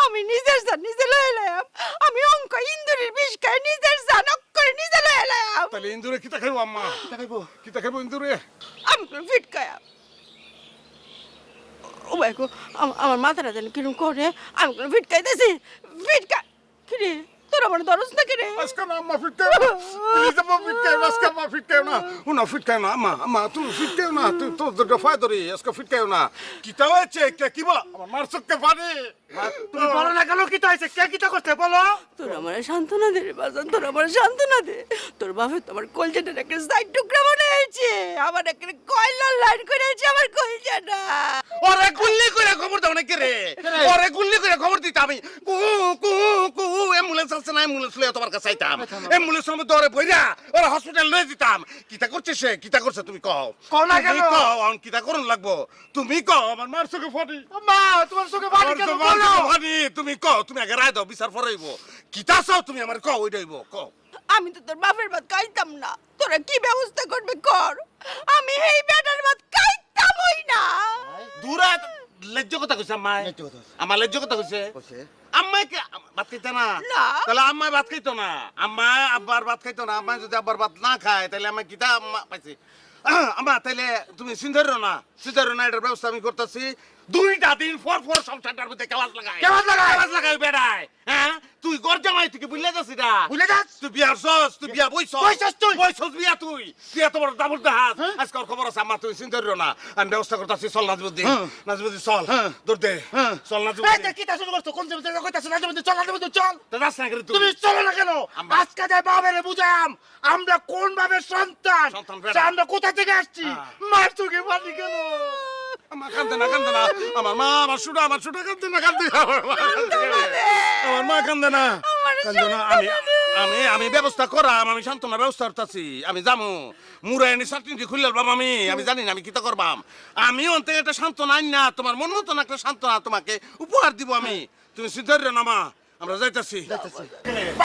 আমি নিজের জান নিজে লয়ে এলাম। আমি অঙ্ক ইন্দুরের বিষ খাই নিজের জান করে নিজে লয়ে এলাম। তাহলে ইন্দুরে কিতা খাইবো আম্মা? কিতা খাইবো ইন্দুরে? আমি ফিট খায়া ও ভাই গো আমার মাথাটা যেন কিরম করে। আমি ফিট খাইতেছি ফিট খা কিরে তোর আমার দরজ না কিরে? আজকে না আম্মা ফিট খাইবো না। প্লিজ আম্মা ফিট খাইবো আজকে আম্মা ফিট খাইবো না। উনা ফিট খাইবো না আম্মা তুমি ফিট খাইবো না। তুই তোর দুটো ফায় ধরি আজকে ফিট খাইবো না। কিতা হয়েছে কি বলো? আমার মার চোখকে পানি। তুমি বলো না কেন কিতা হয়েছে? কে কিতা করতে বলো? তোর আমার সান্ত্বনা দে রে বাজান, তোর আমার সান্ত্বনা দে। তোর বাপে তোমার কলজাটার একটা সাইড টুকরা বানাইছে, আমার একটা কয়লার লাইন করেছে আমার কলজাটা। ওরে গুল্লি করে খবর দাও না কে রে? ওরে গুল্লি করে খবর দিতে আমি কু কু কু অ্যাম্বুলেন্স আছে না? অ্যাম্বুলেন্স লয়ে তোমার কাছে আইতাম। অ্যাম্বুলেন্সের মধ্যে ওরে বইরা ওরে হসপিটাল লয়ে দিতাম। কিতা করছে সে? কিতা করছে তুমি কও? কও না কেন? কও আন কিতা করুন লাগবো? তুমি কও। আমার মার চোখে পানি। মা তোমার চোখে পানি কেন বলো? তুমি কও, তুমি আগে রায় দাও, বিচার পড়াইব। কিতা চাও তুমি আমার কও, ওইটাইব কও। আমি তো তোর বাপের ভাত খাইতাম না, তোরা কি ব্যবস্থা করবে কর। আমি এই বেটার ভাত খাইতামই না। দূরা লজ্জ কথা কইছে আম্মাই। আমার লজ্জ কথা কইছে। আম্মাই কে ভাত খাইতো না? না। তাহলে আম্মাই ভাত খাইতো না? আম্মাই আব্বার ভাত খাইতো না? আম্মাই যদি আব্বার ভাত না খায় তাহলে আমি কিতা আম্মা পাইছি? আম্মা তাইলে তুমি চিন্তা না এটার ব্যবস্থা আমি করতেছি। 2টা দিন পর সংসারটার মধ্যে কেলাস লাগাই বেড়ায়। হ্যাঁ তুই গর জামাই থেকে বুঝলে যাচ্ছি না? বুঝলে যাস তুই বিয়ার সস, তুই বিয়া বইছস বিয়া তুই বিয়া তোমার দাবুর দাহাজ। আজকাল খবর আছে আম্মা, তুমি চিন্তা না আমি ব্যবস্থা করতেছি। চল নাজবুদ্দিন চল দৌড় দে চল নাজবুদ্দিন। কি তা শুরু করছো? কোন জমি থেকে কইতাছ? নাজবুদ্দিন চল, নাজবুদ্দিন চল। তো যাস না করে তুমি চলো না কেন? আজকে যে বাবারে বুঝাম আমরা কোন ভাবের সন্তান, বেটা। আমরা কোথা থেকে আসছি। মার চোখে পানি কেন? আমার কান্দে না আমার মা আমার শুটা কান্দে না আমার মা কান্দে না আমি ব্যবস্থা করাম। আমি সান্ত্বনা ব্যবস্থা করতেছি। আমি যামু মুরায়নি চাটনি খুললাম আমি জানি না আমি কিতা করবাম। আমি অন্তে একটা সান্ত্বনা আইন না, তোমার মন মতন একটা সান্ত্বনা তোমাকে উপহার দিব আমি। তুমি সিদ্ধার্য না মা, আমরা যাইতাছি।